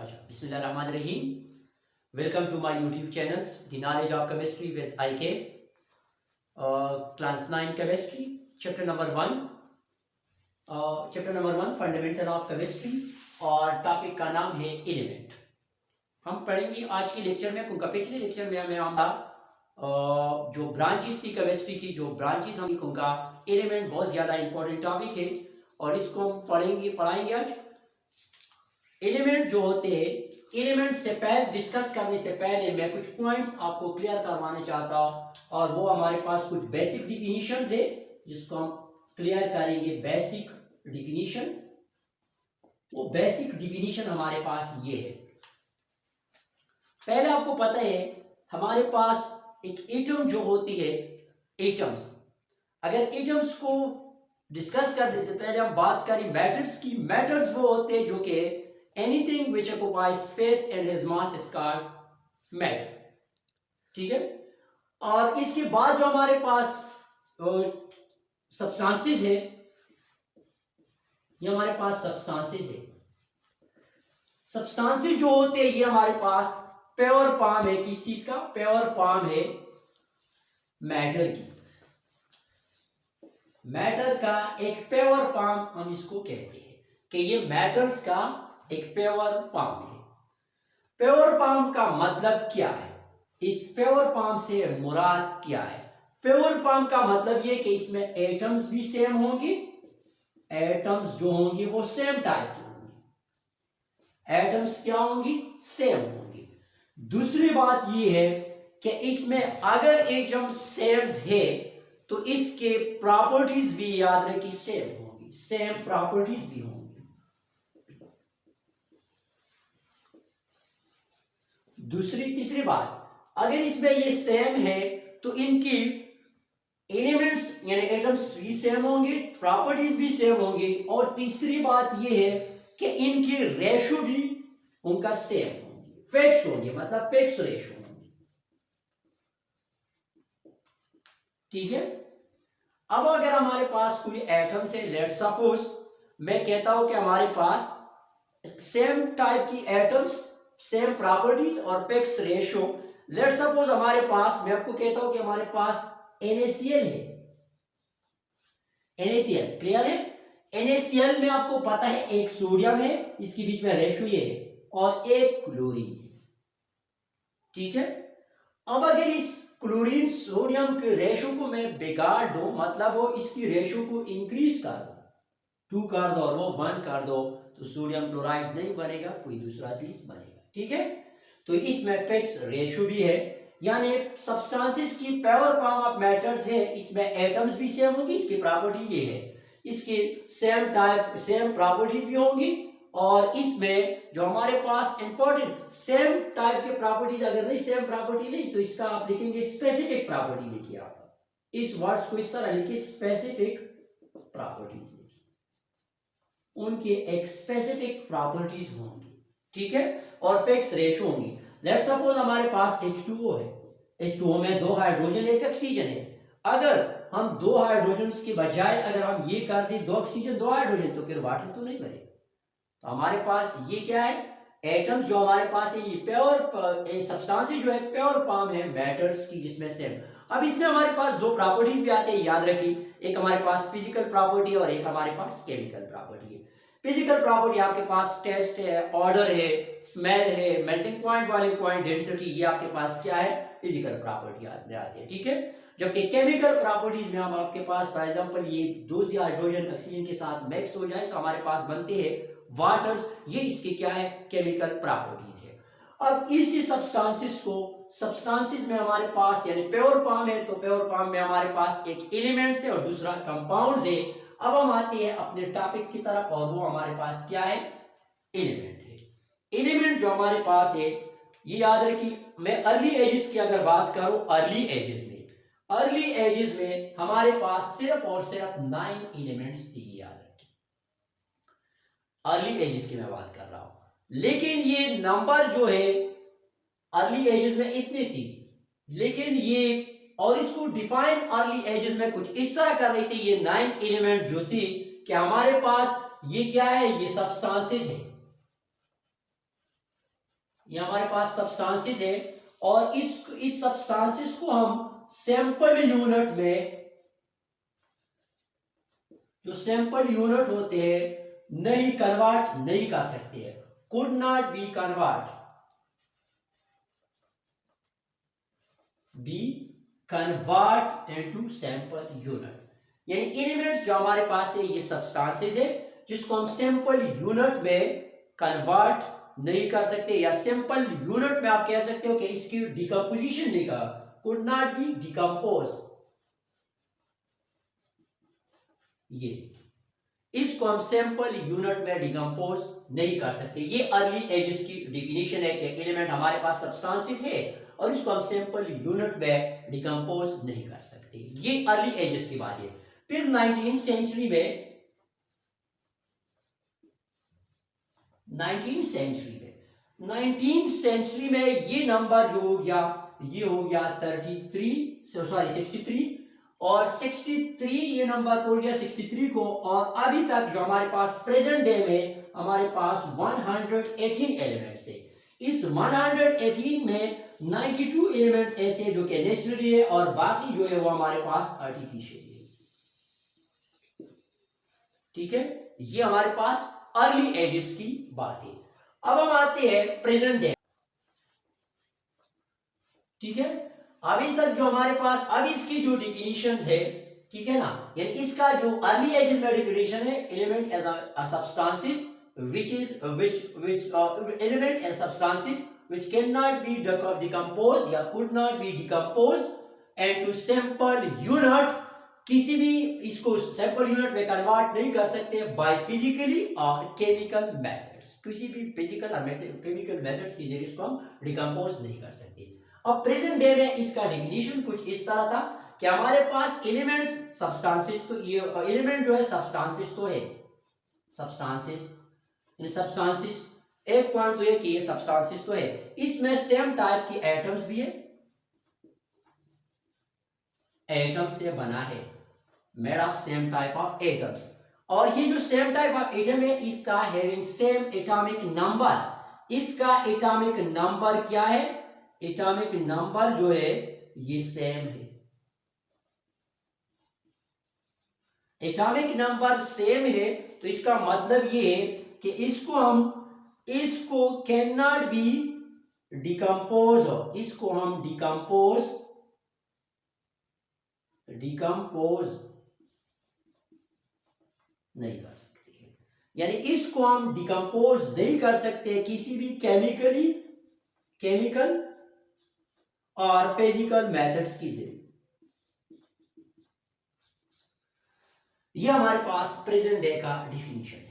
अच्छा, बिस्मिल्लाहिर्रहमानिर्रहीम। Welcome to my YouTube channels the knowledge of chemistry with IK। Class 9 chemistry, chapter number 1 fundamental of chemistry, और topic का नाम है element. हम पढ़ेंगे आज के लेक्चर में, क्योंकि पिछले लेक्चर में हमें हम जो ब्रांचेस थी केमिस्ट्री की, जो ब्रांचेस हम उनका एलिमेंट बहुत ज़्यादा इंपॉर्टेंट टॉपिक है और इसको हम पढ़ाएंगे आज। एलिमेंट जो होते हैं, एलिमेंट से पहले डिस्कस करने से पहले मैं कुछ पॉइंट्स आपको क्लियर करवाना चाहता हूँ, और वो हमारे पास कुछ बेसिक डिफिनीशंस है जिसको हम क्लियर करेंगे। बेसिक डिफिनीशन, वो बेसिक डिफिनीशन हमारे पास ये है। पहले आपको पता है हमारे पास एक एटम जो होती है, एटम्स, अगर एटम्स को डिस्कस करने से पहले हम बात करें मैटर्स की। मैटर्स वो होते हैं जो कि anything which occupies space and his mass is called matter, ठीक है। और इसके बाद जो हमारे पास सब्सटेंसेस है, ये हमारे पास सब्सटेंसेस है। सब्सटेंसेस जो होते हैं ये हमारे पास प्योर फॉर्म है। किस चीज का प्योर फॉर्म है? मैटर की। मैटर का एक प्योर फॉर्म हम इसको कहते हैं कि ये मैटर्स का एक प्योर फॉर्म है। प्योर फॉर्म का मतलब क्या है? इस प्योर फॉर्म से मुराद क्या है? प्योर फॉर्म का मतलब ये कि इसमें एटम्स भी सेम होंगे, एटम्स जो होंगे वो सेम टाइप के होंगे। एटम्स क्या होंगी? सेम होंगी। दूसरी बात ये है कि इसमें अगर एटम सेम है तो इसके प्रॉपर्टीज भी याद रखिए सेम होंगी, सेम प्रॉपर्टीज भी होंगी। तीसरी बात, अगर इसमें ये सेम है तो इनकी एलिमेंट्स यानी एटम्स भी सेम होंगे, प्रॉपर्टीज भी सेम होंगी। और तीसरी बात ये है कि इनकी रेशो भी उनका सेम होंगी, फिक्स होंगे, मतलब फिक्स रेशो होंगी, ठीक है। अब अगर हमारे पास कोई एटम्स है, लेट सपोज मैं कहता हूं कि हमारे पास सेम टाइप की एटम्स, सेम प्रॉपर्टीज और फिक्स रेशो। लेट सपोज हमारे पास, मैं आपको कहता हूं कि हमारे पास NaCl है। NaCl क्लियर है? NaCl में आपको पता है एक सोडियम है, इसके बीच में रेशो ये है, और एक क्लोरीन है, ठीक है। अब अगर इस क्लोरीन सोडियम के रेशो को मैं बिगाड़ दूं, मतलब वो इसकी रेशो को इंक्रीज कर दो, 2 कर दो और वो 1 कर दो, तो सोडियम क्लोराइड नहीं बनेगा, कोई दूसरा चीज बनेगा, ठीक है। तो इसमें फिक्स रेशो भी है, यानी सब्सटेंसेस की प्योर फॉर्म ऑफ मैटर्स है, इसमें एटम्स भी सेम होंगी, इसकी प्रॉपर्टी ये है, इसकी सेम टाइप सेम प्रॉपर्टीज भी होंगी। और इसमें जो हमारे पास इंपॉर्टेंट सेम टाइप के प्रॉपर्टीज, अगर नहीं सेम प्रॉपर्टी नहीं तो इसका आप लिखेंगे स्पेसिफिक प्रॉपर्टी। लिखिए आप इस वर्ड्स को इस तरह लिखिए, स्पेसिफिक प्रॉपर्टीज, उनके एक स्पेसिफिक प्रॉपर्टीज होंगी, ठीक है, और फिक्स रेशो होंगी। लेट्स सपोज हमारे पास H2O है, H2O में 2 हाइड्रोजन एक ऑक्सीजन है। अगर हम 2 हाइड्रोजन के बजाय अगर हम ये कर दें 2 ऑक्सीजन 2 हाइड्रोजन, तो फिर वाटर तो नहीं बनेगा। तो हमारे पास ये क्या है? एटम जो हमारे पास है, ये प्योर सब्सटेंस जो है प्योर फॉर्म है मैटर्स की, जिसमें सेम। अब इसमें हमारे पास 2 प्रॉपर्टीज भी आते हैं, याद रखिए, एक हमारे पास फिजिकल प्रॉपर्टी और एक हमारे पास केमिकल प्रॉपर्टी है। फिजिकल प्रॉपर्टी आपके पास टेस्ट है, ऑर्डर है, स्मेल है, melting point, boiling point, density, ये आपके पास क्या है? फिजिकल प्रॉपर्टी आते हैं, ठीक है। जबकि केमिकल प्रॉपर्टीज में हम आपके पास फॉर एग्जांपल ये 2 हाइड्रोजन ऑक्सीजन के साथ मिक्स हो जाए तो हमारे पास बनते हैं वाटर्स, ये इसके क्या है? केमिकल प्रॉपर्टीज है। अब इसी सब्सटेंसेस में हमारे पास यानी प्योर फॉर्म है, तो प्योर फॉर्म में हमारे पास एक एलिमेंट्स है और दूसरा कंपाउंड्स है। अब हम आते हैं अपने टॉपिक की तरफ, और वो हमारे पास क्या है? एलिमेंट है। एलिमेंट जो हमारे पास है, ये याद रखिए, मैं अर्ली एजेस की अगर बात करूं, अर्ली एजेस में हमारे पास सिर्फ और सिर्फ 9 एलिमेंट्स थे, याद रखिए, अर्ली एजेस की मैं बात कर रहा हूं। लेकिन ये नंबर जो है अर्ली एजेस में इतनी थी, लेकिन ये और इसको डिफाइन अर्ली एजेस में कुछ इस तरह कर रही थी, ये 9 एलिमेंट जो थी कि हमारे पास ये क्या है? ये सब्सटेंसेस है, ये हमारे पास सब्सटेंसेस है और इस सब्सटेंसेस को हम सैंपल यूनिट में, जो सैंपल यूनिट होते हैं, नहीं कन्वर्ट नहीं कर सकते हैं, could not be convert into sample unit. यानी एलिमेंट्स जो हमारे पास है ये सब्सटेंसेस है जिसको हम सैंपल यूनिट में कन्वर्ट नहीं कर सकते, या सैंपल यूनिट में आप कह सकते हो कि इसकी डिकम्पोजिशन नहीं कर, कुड नॉट बी डिकम्पोज। ये इसको हम सैंपल यूनिट में डिकम्पोज नहीं कर सकते। ये अर्ली एजेस की डिफिनेशन है कि एलिमेंट हमारे पास सब्सटेंसेस है और इसको हम सैंपल यूनिट में डिकम्पोज नहीं कर सकते। ये अर्ली एजेस की बात है। फिर 19th सेंचुरी में 19th सेंचुरी में ये नंबर जो हो गया, ये हो गया 63 और 63 ये नंबर पहुंच गया 63 को, और अभी तक जो हमारे पास प्रेजेंट डे में हमारे पास 118 एलिमेंट्स है। इस 118 में 92 एलिमेंट ऐसे जो कि नेचुरली है और बाकी जो है वो हमारे पास आर्टिफिशियल है। ठीक है, ये हमारे पास अर्ली एजेस की बात है। अब हम आते हैं प्रेजेंट डे। ठीक है, अभी तक जो हमारे पास अब इसकी जो डिफिनीशन है, ठीक है ना, यानी इसका जो अर्ली एजेस में डिफिनीशन है, element as a substances which element and substances which cannot be decomposed या could not be decomposed and to sample unit, किसी भी इसको सैंपल यूनिट में कन्वर्ट नहीं कर सकते बाय फिजिकली और केमिकल मेथड्स, किसी भी फिजिकल और केमिकल मेथड्स के जरिए इसको हम डिकम्पोज नहीं कर सकते। अब प्रेजेंट डे में इसका डिफिनीशन कुछ इस तरह था कि हमारे पास एलिमेंट सब्सटेंसेस, तो ये एलिमेंट जो है सब्सटेंसेस तो है, सब्सटेंसेस एक पॉइंट तो है कि ये सब्सटेंसेस तो है, इसमें सेम टाइप की एटम्स भी है, एटम से बना है, made of same type of atoms, और ये जो सेम टाइप ऑफ एटम है इसका हैविंग सेम एटॉमिक नंबर, इसका एटॉमिक नंबर क्या है, एटॉमिक नंबर जो है ये सेम है, एटॉमिक नंबर सेम है, तो इसका मतलब ये है कि इसको कैन नॉट बी डिकम्पोज, इसको हम डिकम्पोज नहीं कर सकते हैं, यानी इसको हम डिकम्पोज नहीं कर सकते किसी भी केमिकल और फिजिकल मेथड्स की जरिए। यह हमारे पास प्रेजेंट डे का डिफिनीशन है।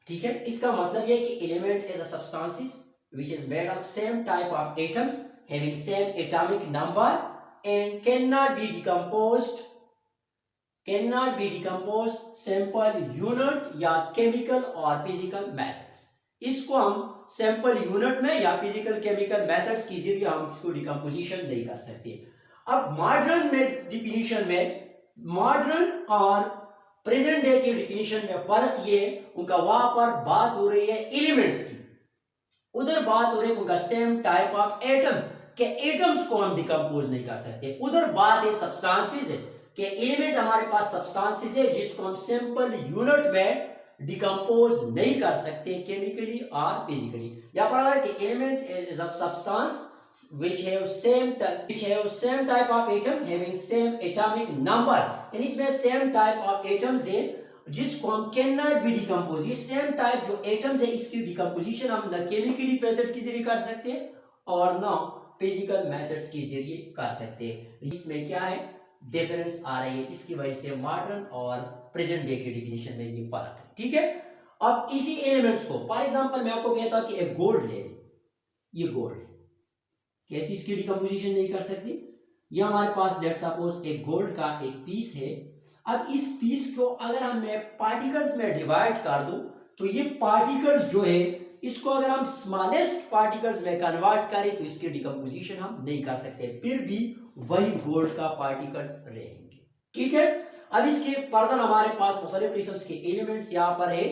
ठीक है, इसका मतलब यह कि element is a substances which is made of same type of atoms having same atomic number and cannot be decomposed sample unit या केमिकल और फिजिकल मेथड्स, इसको हम सैंपल यूनिट में या फिजिकल केमिकल मेथड्स के जरिए हम इसको डिकम्पोजिशन नहीं कर सकते। अब मॉडर्न में डिफिनीशन में, मॉडर्न और प्रेजेंट डे के डिफिनीशन में फर्क ये, उनका वहां पर बात हो रही है एलिमेंट्स की, उधर बात हो रही है उनका सेम टाइप ऑफ एटम्स के, एटम्स को हम डिकम्पोज नहीं कर सकते। उधर बात है सब्सटेंसेस है कि एलिमेंट हमारे पास सब्सटेंसेस है जिसको हम सिंपल यूनिट में डिकम्पोज नहीं कर सकते केमिकली और फिजिकली। यहां पर है कि element is a substance which have same type of atom having same atomic number, यानी इसमें सेम टाइप ऑफ एटम्स है जिसको हम कैन नॉट बी डिकम्पोज, ये सेम टाइप जो एटम्स है इसकी डिकम्पोजिशन हम न केमिकली मेथड के जरिए कर सकते हैं और न फिजिकल मेथड्स के जरिए कर सकते हैं। इसमें क्या है डिफरेंस आ रही है, इसकी वजह से मॉडर्न और प्रेजेंट डे के डिफिनीशन में ये फर्क है। ठीक है, अब इसी एलिमेंट्स को फॉर एग्जांपल मैं आपको कहता हूं कि एक गोल्ड ले, ये गोल्ड है, कैसे इसकी डिकम्पोजिशन नहीं कर सकती, ये हमारे पास लेट्स सपोज एक गोल्ड का एक पीस है। अब इस पीस को अगर हम पार्टिकल्स में डिवाइड कर दूं तो ये पार्टिकल्स जो है इसको अगर हम स्मॉलेस्ट पार्टिकल्स में कन्वर्ट करें तो इसकी डिकम्पोजिशन हम नहीं कर सकते, फिर भी वही गोल्ड का पार्टिकल्स रहेंगे। ठीक है, अब इसके फर्दर हमारे पास मुख्तलिफ किस्म के एलिमेंट्स यहाँ पर है,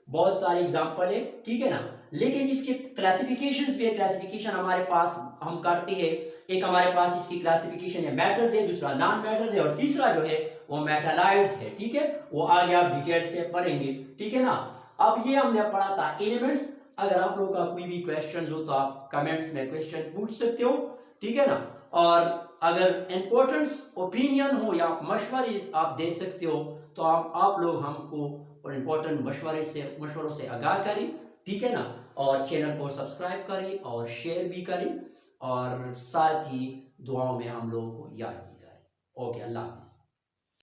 बहुत सारे एग्जाम्पल है। ठीक है ना, लेकिन इसके क्लासिफिकेशंस भी है, क्लासिफिकेशन हमारे पास हम करते हैं। एक हमारे पास इसकी क्लासिफिकेशन है मेटल्स है, दूसरा नॉन मेटल्स है और तीसरा जो है वो मेटालाइट्स है। ठीक है, वो आगे आप डिटेल से पढ़ेंगे। ठीक है ना। अब ये हमने पढ़ा था एलिमेंट्स। अगर आप लोगों का कोई भी क्वेश्चन हो तो आप कमेंट्स में क्वेश्चन पूछ सकते हो। ठीक है ना। और अगर इंपॉर्टेंस ओपिनियन हो या मशवरे आप दे सकते हो तो आप लोग हमको और इम्पोर्टेंट मशवरों से आगाह करें। ठीक है ना। और चैनल को सब्सक्राइब करें और शेयर भी करें और साथ ही दुआओं में हम लोगों को याद भी करें। ओके, अल्लाह हाफिज।